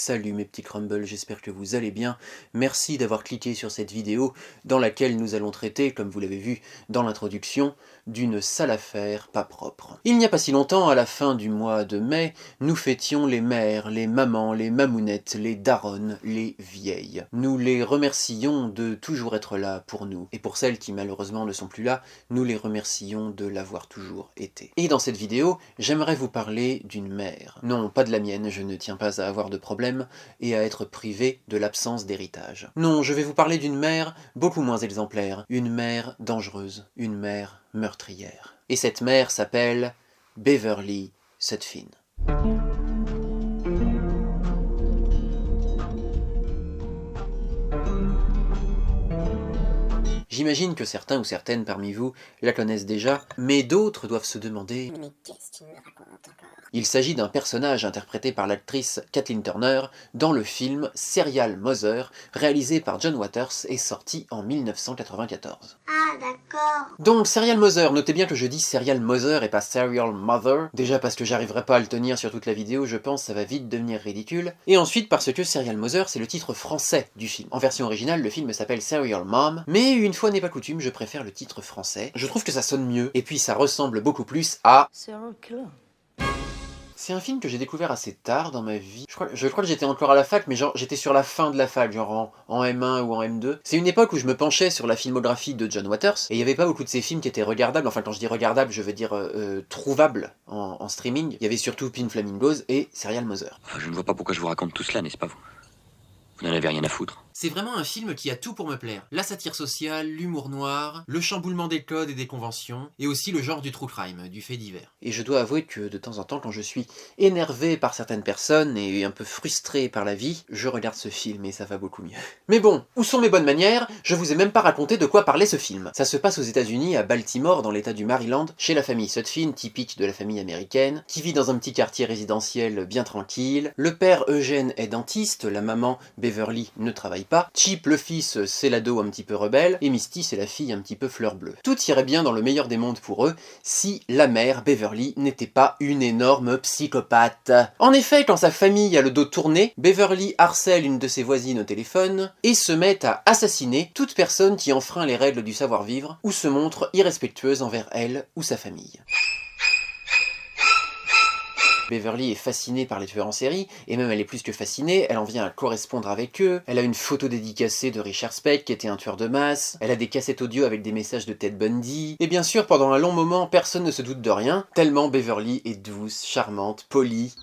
Salut mes petits crumbles, j'espère que vous allez bien. Merci d'avoir cliqué sur cette vidéo dans laquelle nous allons traiter, comme vous l'avez vu dans l'introduction, d'une sale affaire pas propre. Il n'y a pas si longtemps, à la fin du mois de mai, nous fêtions les mères, les mamans, les mamounettes, les daronnes, les vieilles. Nous les remercions de toujours être là pour nous. Et pour celles qui malheureusement ne sont plus là, nous les remercions de l'avoir toujours été. Et dans cette vidéo, j'aimerais vous parler d'une mère. Non, pas de la mienne, je ne tiens pas à avoir de problème et à être privé de l'absence d'héritage. Non, je vais vous parler d'une mère beaucoup moins exemplaire, une mère dangereuse, une mère meurtrière. Et cette mère s'appelle Beverly Sutphin. J'imagine que certains ou certaines parmi vous la connaissent déjà, mais d'autres doivent se demander « Mais qu'est-ce que tu me racontes encore ?» Il s'agit d'un personnage interprété par l'actrice Kathleen Turner dans le film Serial Mother, réalisé par John Waters et sorti en 1994. Ah, d'accord. Donc Serial Mother, notez bien que je dis Serial Mother et pas Serial Mother, déjà parce que j'arriverai pas à le tenir sur toute la vidéo, je pense ça va vite devenir ridicule, et ensuite parce que Serial Mother c'est le titre français du film. En version originale, le film s'appelle Serial Mom, mais une fois n'est pas coutume, je préfère le titre français. Je trouve que ça sonne mieux, et puis ça ressemble beaucoup plus à... Serial killer. C'est un film que j'ai découvert assez tard dans ma vie. Je crois que j'étais encore à la fac, mais genre j'étais sur la fin de la fac, genre en M1 ou en M2. C'est une époque où je me penchais sur la filmographie de John Waters, et il n'y avait pas beaucoup de ces films qui étaient regardables. Enfin, quand je dis regardables, je veux dire trouvables en streaming. Il y avait surtout Pink Flamingos et Serial Mother. Je ne vois pas pourquoi je vous raconte tout cela, n'est-ce pas vous? Vous n'en avez rien à foutre. C'est vraiment un film qui a tout pour me plaire. La satire sociale, l'humour noir, le chamboulement des codes et des conventions, et aussi le genre du true crime, du fait divers. Et je dois avouer que de temps en temps, quand je suis énervé par certaines personnes et un peu frustré par la vie, je regarde ce film et ça va beaucoup mieux. Mais bon, où sont mes bonnes manières? Je vous ai même pas raconté de quoi parlait ce film. Ça se passe aux États-Unis, à Baltimore, dans l'état du Maryland, chez la famille Sutphin, typique de la famille américaine, qui vit dans un petit quartier résidentiel bien tranquille. Le père Eugène est dentiste, la maman Beverly ne travaille pas, Chip le fils c'est l'ado un petit peu rebelle, et Misty c'est la fille un petit peu fleur bleue. Tout irait bien dans le meilleur des mondes pour eux, si la mère, Beverly, n'était pas une énorme psychopathe. En effet, quand sa famille a le dos tourné, Beverly harcèle une de ses voisines au téléphone, et se met à assassiner toute personne qui enfreint les règles du savoir-vivre, ou se montre irrespectueuse envers elle ou sa famille. Beverly est fascinée par les tueurs en série, et même elle est plus que fascinée, elle en vient à correspondre avec eux, elle a une photo dédicacée de Richard Speck qui était un tueur de masse, elle a des cassettes audio avec des messages de Ted Bundy, et bien sûr pendant un long moment personne ne se doute de rien, tellement Beverly est douce, charmante, polie.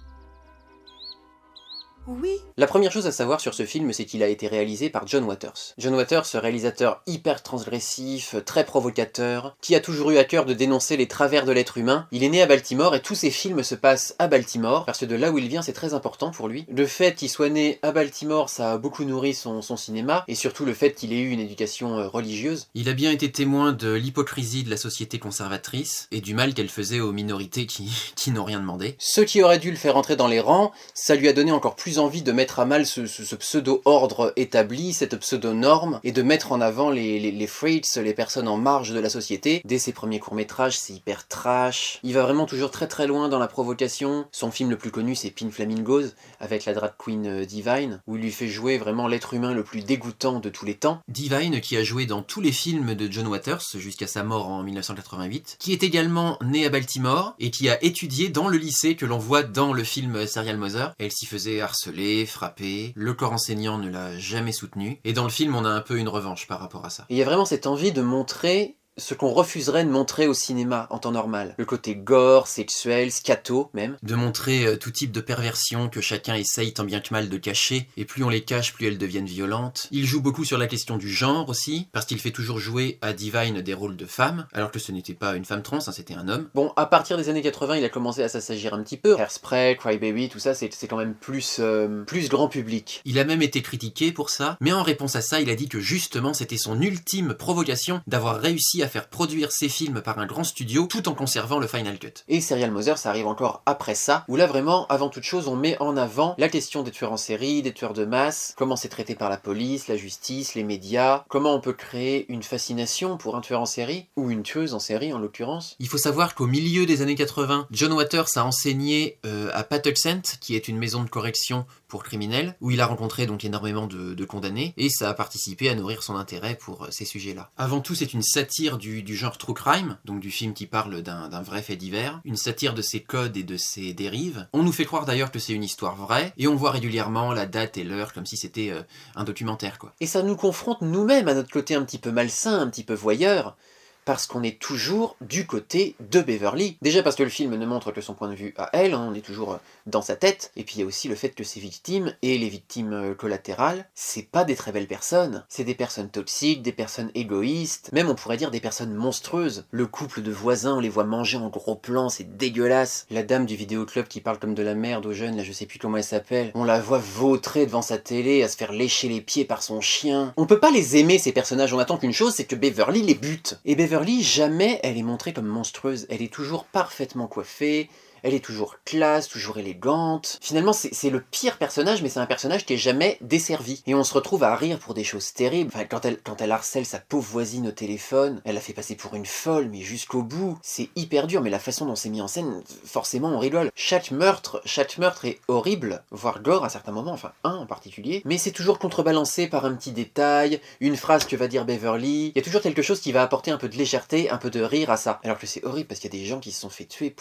Oui. La première chose à savoir sur ce film, c'est qu'il a été réalisé par John Waters. John Waters, ce réalisateur hyper transgressif, très provocateur, qui a toujours eu à cœur de dénoncer les travers de l'être humain. Il est né à Baltimore et tous ses films se passent à Baltimore, parce que de là où il vient, c'est très important pour lui. Le fait qu'il soit né à Baltimore, ça a beaucoup nourri son cinéma, et surtout le fait qu'il ait eu une éducation religieuse. Il a bien été témoin de l'hypocrisie de la société conservatrice, et du mal qu'elle faisait aux minorités qui n'ont rien demandé. Ce qui aurait dû le faire entrer dans les rangs, ça lui a donné encore plus envie de mettre à mal ce pseudo-ordre établi, cette pseudo-norme, et de mettre en avant les freaks, les personnes en marge de la société. Dès ses premiers courts-métrages, c'est hyper trash. Il va vraiment toujours très très loin dans la provocation. Son film le plus connu, c'est Pink Flamingos, avec la drag queen Divine, où il lui fait jouer vraiment l'être humain le plus dégoûtant de tous les temps. Divine, qui a joué dans tous les films de John Waters, jusqu'à sa mort en 1988, qui est également née à Baltimore, et qui a étudié dans le lycée que l'on voit dans le film Serial Mother. Elle s'y faisait harceler, frappé, le corps enseignant ne l'a jamais soutenu, et dans le film on a un peu une revanche par rapport à ça. Et il y a vraiment cette envie de montrer ce qu'on refuserait de montrer au cinéma en temps normal. Le côté gore, sexuel, scato même. De montrer tout type de perversion que chacun essaye tant bien que mal de cacher, et plus on les cache, plus elles deviennent violentes. Il joue beaucoup sur la question du genre aussi, parce qu'il fait toujours jouer à Divine des rôles de femmes, alors que ce n'était pas une femme trans, hein, c'était un homme. Bon, à partir des années 80, il a commencé à s'assagir un petit peu. Hairspray, Cry Baby, tout ça, c'est quand même plus grand public. Il a même été critiqué pour ça, mais en réponse à ça, il a dit que justement c'était son ultime provocation d'avoir réussi à faire produire ses films par un grand studio tout en conservant le Final Cut. Et Serial Mother, ça arrive encore après ça, où là vraiment, avant toute chose, on met en avant la question des tueurs en série, des tueurs de masse, comment c'est traité par la police, la justice, les médias, comment on peut créer une fascination pour un tueur en série, ou une tueuse en série en l'occurrence. Il faut savoir qu'au milieu des années 80, John Waters a enseigné à Patuxent, qui est une maison de correction pour criminels, où il a rencontré donc énormément de condamnés, et ça a participé à nourrir son intérêt pour ces sujets-là. Avant tout, c'est une satire du genre true crime, donc du film qui parle d'un vrai fait divers, une satire de ses codes et de ses dérives. On nous fait croire d'ailleurs que c'est une histoire vraie, et on voit régulièrement la date et l'heure comme si c'était un documentaire, quoi. Et ça nous confronte nous-mêmes à notre côté un petit peu malsain, un petit peu voyeur, parce qu'on est toujours du côté de Beverly. Déjà parce que le film ne montre que son point de vue à elle, hein, on est toujours dans sa tête, et puis il y a aussi le fait que ses victimes, et les victimes collatérales, c'est pas des très belles personnes. C'est des personnes toxiques, des personnes égoïstes, même on pourrait dire des personnes monstrueuses. Le couple de voisins, on les voit manger en gros plan, c'est dégueulasse. La dame du vidéoclub qui parle comme de la merde aux jeunes, là je sais plus comment elle s'appelle, on la voit vautrer devant sa télé, à se faire lécher les pieds par son chien. On peut pas les aimer ces personnages, on attend qu'une chose, c'est que Beverly les bute. Et Beverly, jamais elle est montrée comme monstrueuse, elle est toujours parfaitement coiffée, elle est toujours classe, toujours élégante. Finalement, c'est le pire personnage, mais c'est un personnage qui est jamais desservi. Et on se retrouve à rire pour des choses terribles. Enfin, quand elle harcèle sa pauvre voisine au téléphone, elle la fait passer pour une folle, mais jusqu'au bout. C'est hyper dur, mais la façon dont c'est mis en scène, forcément on rigole. Chaque meurtre est horrible, voire gore à certains moments, enfin un en particulier. Mais c'est toujours contrebalancé par un petit détail, une phrase que va dire Beverly. Il y a toujours quelque chose qui va apporter un peu de légèreté, un peu de rire à ça. Alors que c'est horrible, parce qu'il y a des gens qui se sont fait tuer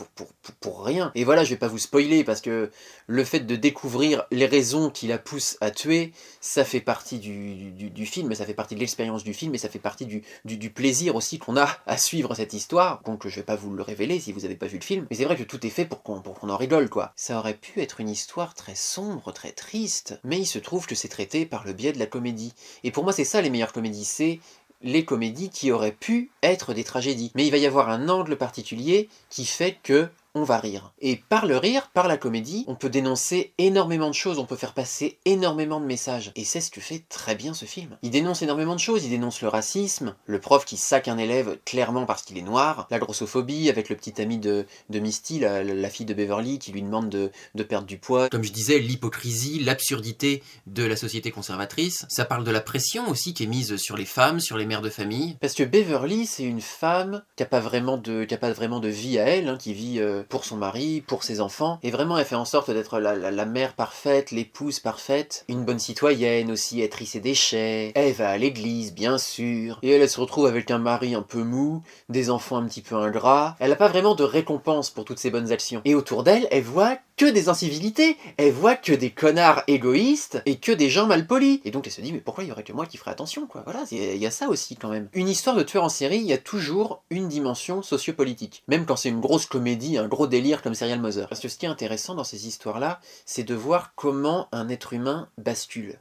pour rien. Et voilà, je vais pas vous spoiler, parce que le fait de découvrir les raisons qui la poussent à tuer, ça fait partie du film, ça fait partie de l'expérience du film, et ça fait partie du plaisir aussi qu'on a à suivre cette histoire. Donc je vais pas vous le révéler si vous avez pas vu le film, mais c'est vrai que tout est fait pour qu'on en rigole, quoi. Ça aurait pu être une histoire très sombre, très triste, mais il se trouve que c'est traité par le biais de la comédie. Et pour moi, c'est ça les meilleures comédies, c'est les comédies qui auraient pu être des tragédies. Mais il va y avoir un angle particulier qui fait que on va rire. Et par le rire, par la comédie, on peut dénoncer énormément de choses, on peut faire passer énormément de messages. Et c'est ce que fait très bien ce film. Il dénonce énormément de choses, il dénonce le racisme, le prof qui sac un élève clairement parce qu'il est noir, la grossophobie avec le petit ami de Misty, la fille de Beverly, qui lui demande de perdre du poids. Comme je disais, l'hypocrisie, l'absurdité de la société conservatrice. Ça parle de la pression aussi qui est mise sur les femmes, sur les mères de famille. Parce que Beverly, c'est une femme qui a pas vraiment de vie à elle, hein, qui vit pour son mari, pour ses enfants, et vraiment elle fait en sorte d'être la mère parfaite, l'épouse parfaite, une bonne citoyenne aussi, elle trie ses déchets, elle va à l'église bien sûr, et elle se retrouve avec un mari un peu mou, des enfants un petit peu ingrats, elle a pas vraiment de récompense pour toutes ses bonnes actions, et autour d'elle, elle voit que des incivilités, elle voit que des connards égoïstes, et que des gens mal polis, et donc elle se dit mais pourquoi il y aurait que moi qui ferais attention, quoi, voilà, il y a ça aussi quand même. Une histoire de tueur en série, il y a toujours une dimension sociopolitique, même quand c'est une grosse comédie, un gros délire comme Serial Mother. Parce que ce qui est intéressant dans ces histoires-là, c'est de voir comment un être humain bascule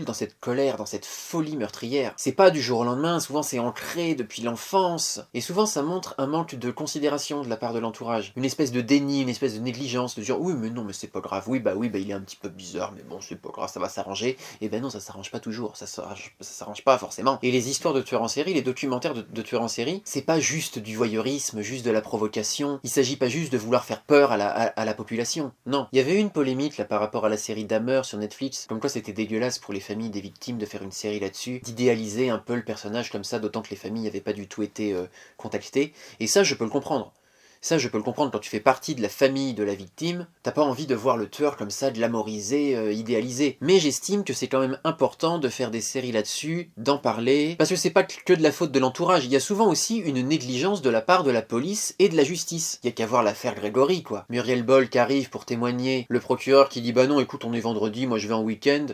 dans cette colère, dans cette folie meurtrière. C'est pas du jour au lendemain, souvent c'est ancré depuis l'enfance, et souvent ça montre un manque de considération de la part de l'entourage, une espèce de déni, une espèce de négligence, de dire oui mais non mais c'est pas grave, oui bah il est un petit peu bizarre, mais bon c'est pas grave, ça va s'arranger, et ben non ça s'arrange pas toujours, ça s'arrange pas forcément. Et les histoires de tueurs en série, les documentaires de tueurs en série, c'est pas juste du voyeurisme, juste de la provocation, il s'agit pas juste de vouloir faire peur à la population. Non. Il y avait eu une polémique là par rapport à la série Dahmer sur Netflix, comme quoi c'était dégueulasse pour les familles des victimes de faire une série là-dessus, d'idéaliser un peu le personnage comme ça, d'autant que les familles n'avaient pas du tout été contactées. Et ça, je peux le comprendre. Ça, je peux le comprendre, quand tu fais partie de la famille de la victime, t'as pas envie de voir le tueur comme ça, glamoriser, idéaliser. Mais j'estime que c'est quand même important de faire des séries là-dessus, d'en parler, parce que c'est pas que de la faute de l'entourage, il y a souvent aussi une négligence de la part de la police et de la justice. Il y a qu'à voir l'affaire Grégory, quoi. Muriel Boll qui arrive pour témoigner, le procureur qui dit bah non, écoute, on est vendredi, moi je vais en week-end,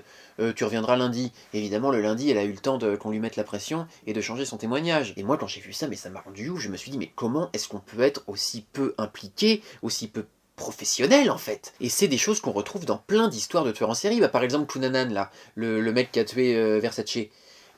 tu reviendras lundi. Évidemment, le lundi, elle a eu le temps qu'on lui mette la pression et de changer son témoignage. Et moi, quand j'ai vu ça, mais ça m'a rendu ouf, je me suis dit mais comment est-ce qu'on peut être aussi peu impliqué, aussi peu professionnel en fait. Et c'est des choses qu'on retrouve dans plein d'histoires de tueurs en série. Bah, par exemple, Cunanan, là, le mec qui a tué Versace,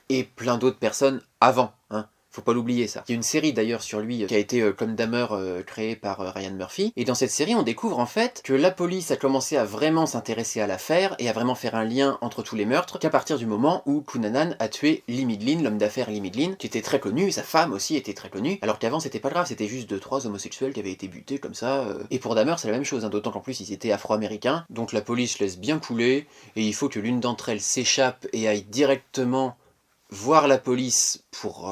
et plein d'autres personnes avant, hein. Faut pas l'oublier ça. Il y a une série d'ailleurs sur lui qui a été comme Dahmer créée par Ryan Murphy. Et dans cette série, on découvre en fait que la police a commencé à vraiment s'intéresser à l'affaire et à vraiment faire un lien entre tous les meurtres qu'à partir du moment où Cunanan a tué Lee Midlin, l'homme d'affaires Lee Midlin, qui était très connu, sa femme aussi était très connue, alors qu'avant c'était pas grave, c'était juste 2-3 homosexuels qui avaient été butés comme ça. Et pour Dahmer c'est la même chose, hein, d'autant qu'en plus ils étaient afro-américains, donc la police laisse bien couler, et il faut que l'une d'entre elles s'échappe et aille directement voir la police pour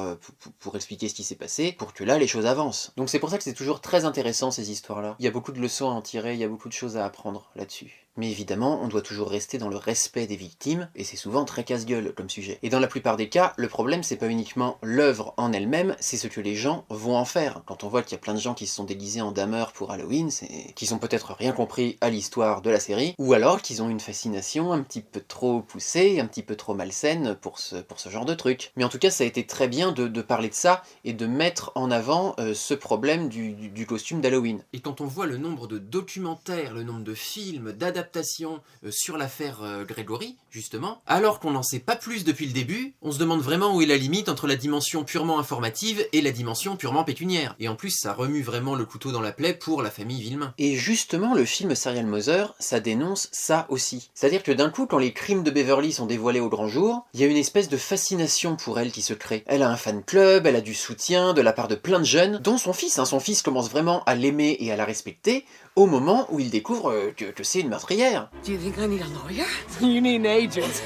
expliquer ce qui s'est passé, pour que là les choses avancent. Donc c'est pour ça que c'est toujours très intéressant ces histoires-là. Il y a beaucoup de leçons à en tirer, il y a beaucoup de choses à apprendre là-dessus. Mais évidemment, on doit toujours rester dans le respect des victimes, et c'est souvent très casse-gueule comme sujet. Et dans la plupart des cas, le problème c'est pas uniquement l'œuvre en elle-même, c'est ce que les gens vont en faire. Quand on voit qu'il y a plein de gens qui se sont déguisés en Dahmer pour Halloween, c'est qu'ils ont peut-être rien compris à l'histoire de la série, ou alors qu'ils ont une fascination un petit peu trop poussée, un petit peu trop malsaine pour ce genre de truc. Mais en tout cas, ça a été très bien de parler de ça, et de mettre en avant ce problème du costume d'Halloween. Et quand on voit le nombre de documentaires, le nombre de films, d'adaptations sur l'affaire Gregory, justement, alors qu'on n'en sait pas plus depuis le début, on se demande vraiment où est la limite entre la dimension purement informative et la dimension purement pécuniaire. Et en plus, ça remue vraiment le couteau dans la plaie pour la famille Villemain. Et justement, le film Serial Mother, ça dénonce ça aussi. C'est-à-dire que d'un coup, quand les crimes de Beverly sont dévoilés au grand jour, il y a une espèce de fascination pour elle qui se crée. Elle a un fan club, elle a du soutien de la part de plein de jeunes, dont son fils. Son fils commence vraiment à l'aimer et à la respecter au moment où il découvre que c'est une meurtrière. Do you think I need a lawyer? You need an agent.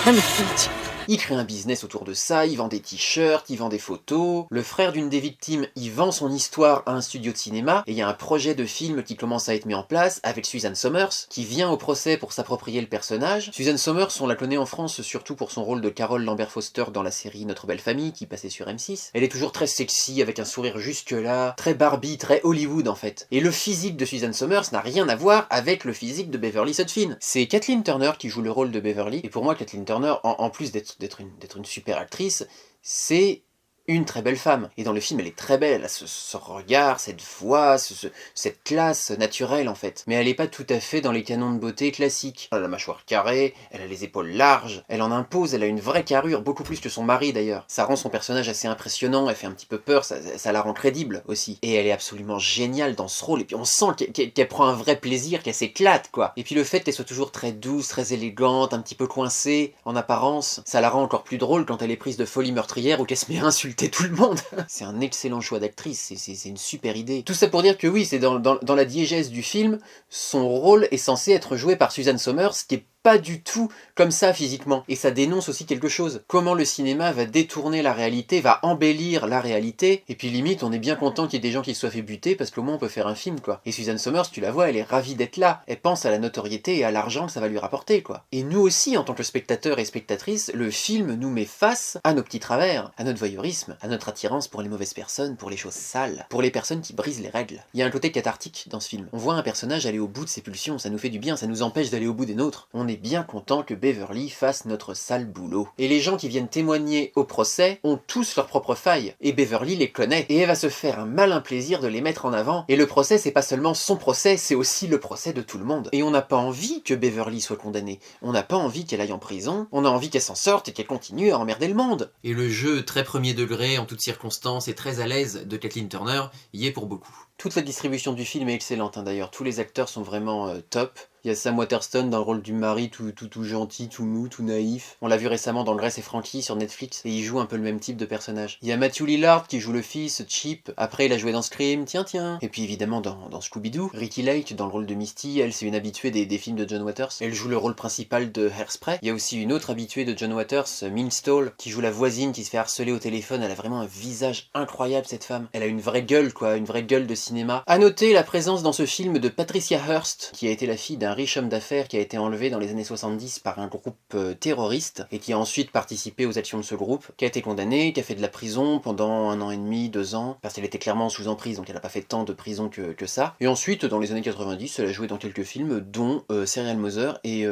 I'm a Il crée un business autour de ça, il vend des t-shirts, il vend des photos. Le frère d'une des victimes, il vend son histoire à un studio de cinéma, et il y a un projet de film qui commence à être mis en place avec Suzanne Somers, qui vient au procès pour s'approprier le personnage. Suzanne Somers, on la connaît en France surtout pour son rôle de Carole Lambert Foster dans la série Notre Belle Famille, qui passait sur M6. Elle est toujours très sexy, avec un sourire jusque-là, très Barbie, très Hollywood en fait. Et le physique de Suzanne Somers n'a rien à voir avec le physique de Beverly Sutphin. C'est Kathleen Turner qui joue le rôle de Beverly, et pour moi Kathleen Turner, en plus d'être une super actrice, c'est une très belle femme. Et dans le film, elle est très belle, elle a ce regard, cette voix, cette classe naturelle en fait. Mais elle n'est pas tout à fait dans les canons de beauté classiques. Elle a la mâchoire carrée, elle a les épaules larges, elle en impose, elle a une vraie carrure, beaucoup plus que son mari d'ailleurs. Ça rend son personnage assez impressionnant, elle fait un petit peu peur, ça la rend crédible aussi. Et elle est absolument géniale dans ce rôle, et puis on sent qu'elle prend un vrai plaisir, qu'elle s'éclate quoi. Et puis le fait qu'elle soit toujours très douce, très élégante, un petit peu coincée en apparence, ça la rend encore plus drôle quand elle est prise de folie meurtrière ou qu'elle se met à insulter tout le monde. C'est un excellent choix d'actrice, c'est une super idée. Tout ça pour dire que oui, c'est dans la diégèse du film, son rôle est censé être joué par Suzanne Somers, qui est pas du tout comme ça physiquement. Et ça dénonce aussi quelque chose. Comment le cinéma va détourner la réalité, va embellir la réalité, et puis limite on est bien content qu'il y ait des gens qui se soient fait buter parce qu'au moins on peut faire un film quoi. Et Suzanne Somers, tu la vois, elle est ravie d'être là. Elle pense à la notoriété et à l'argent que ça va lui rapporter quoi. Et nous aussi, en tant que spectateurs et spectatrices, le film nous met face à nos petits travers, à notre voyeurisme, à notre attirance pour les mauvaises personnes, pour les choses sales, pour les personnes qui brisent les règles. Il y a un côté cathartique dans ce film. On voit un personnage aller au bout de ses pulsions, ça nous fait du bien, ça nous empêche d'aller au bout des nôtres. On est bien content que Beverly fasse notre sale boulot. Et les gens qui viennent témoigner au procès ont tous leurs propres failles, et Beverly les connaît, et elle va se faire un malin plaisir de les mettre en avant. Et le procès, c'est pas seulement son procès, c'est aussi le procès de tout le monde. Et on n'a pas envie que Beverly soit condamnée, on n'a pas envie qu'elle aille en prison, on a envie qu'elle s'en sorte et qu'elle continue à emmerder le monde. Et le jeu très premier degré, en toutes circonstances, et très à l'aise de Kathleen Turner, y est pour beaucoup. Toute la distribution du film est excellente d'ailleurs, tous les acteurs sont vraiment top. Il y a Sam Waterston dans le rôle du mari tout gentil, tout mou, tout naïf. On l'a vu récemment dans Grace et Frankie sur Netflix, et il joue un peu le même type de personnage. Il y a Matthew Lillard qui joue le fils, Chip, après il a joué dans Scream, tiens. Et puis évidemment dans Scooby-Doo, Ricki Lake dans le rôle de Misty, elle c'est une habituée des films de John Waters. Elle joue le rôle principal de Hairspray. Il y a aussi une autre habituée de John Waters, Min Stall, qui joue la voisine qui se fait harceler au téléphone. Elle a vraiment un visage incroyable cette femme. Elle a une vraie gueule quoi, une vraie gueule de cinéma. À noter la présence dans ce film de Patricia Hearst, qui a été la fille d'un riche homme d'affaires qui a été enlevé dans les années 70 par un groupe terroriste et qui a ensuite participé aux actions de ce groupe, qui a été condamné, qui a fait de la prison pendant 1 an et demi, 2 ans, parce qu'elle était clairement sous emprise, donc elle n'a pas fait tant de prison que ça. Et ensuite, dans les années 90, elle a joué dans quelques films, dont Serial Mother et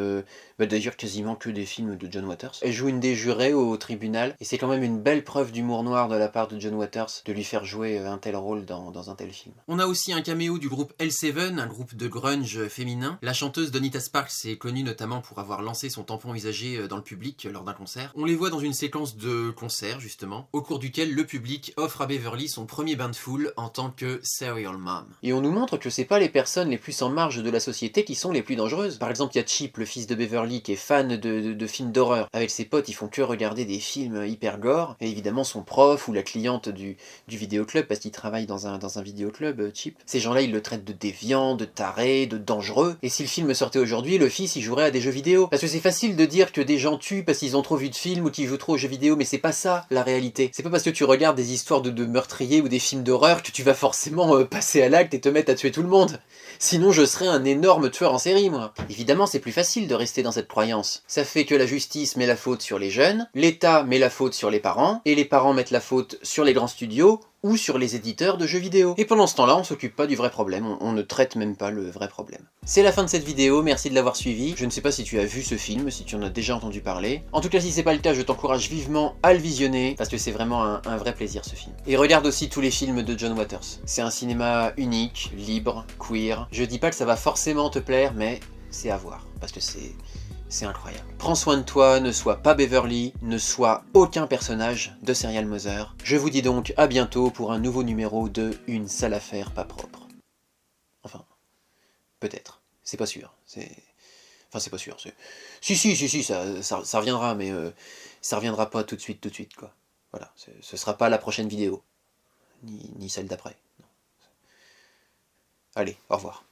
d'ailleurs quasiment que des films de John Waters. Elle joue une des jurées au tribunal, et c'est quand même une belle preuve d'humour noir de la part de John Waters de lui faire jouer un tel rôle dans un tel film. On a aussi un caméo du groupe L7, un groupe de grunge féminin. La chanteuse Donita Sparks est connue notamment pour avoir lancé son tampon usagé dans le public lors d'un concert. On les voit dans une séquence de concert justement, au cours duquel le public offre à Beverly son premier bain de foule en tant que Serial Mom. Et on nous montre que c'est pas les personnes les plus en marge de la société qui sont les plus dangereuses. Par exemple, il y a Chip, le fils de Beverly, qui est fan de films d'horreur. Avec ses potes, ils font que regarder des films hyper gore. Et évidemment, son prof ou la cliente du vidéoclub, parce qu'il travaille dans un vidéoclub, Chip. Ces gens-là, ils le traitent de déviant, de taré, de dangereux. Et si le film film sortait aujourd'hui, le fils il jouerait à des jeux vidéo. Parce que c'est facile de dire que des gens tuent parce qu'ils ont trop vu de films ou qu'ils jouent trop aux jeux vidéo, mais c'est pas ça la réalité. C'est pas parce que tu regardes des histoires de meurtriers ou des films d'horreur que tu vas forcément passer à l'acte et te mettre à tuer tout le monde. Sinon je serais un énorme tueur en série, moi. Évidemment c'est plus facile de rester dans cette croyance. Ça fait que la justice met la faute sur les jeunes, l'État met la faute sur les parents, et les parents mettent la faute sur les grands studios, ou sur les éditeurs de jeux vidéo. Et pendant ce temps-là, on s'occupe pas du vrai problème, on ne traite même pas le vrai problème. C'est la fin de cette vidéo, merci de l'avoir suivi. Je ne sais pas si tu as vu ce film, si tu en as déjà entendu parler. En tout cas, si c'est pas le cas, je t'encourage vivement à le visionner, parce que c'est vraiment un vrai plaisir ce film. Et regarde aussi tous les films de John Waters. C'est un cinéma unique, libre, queer. Je dis pas que ça va forcément te plaire, mais c'est à voir, parce que c'est incroyable. Prends soin de toi, ne sois pas Beverly, ne sois aucun personnage de Serial Mother. Je vous dis donc à bientôt pour un nouveau numéro de Une sale affaire pas propre. Enfin, peut-être. C'est pas sûr. Enfin, c'est pas sûr. Si, ça reviendra, mais ça reviendra pas tout de suite, quoi. Voilà, ce sera pas la prochaine vidéo. Ni celle d'après. Allez, au revoir.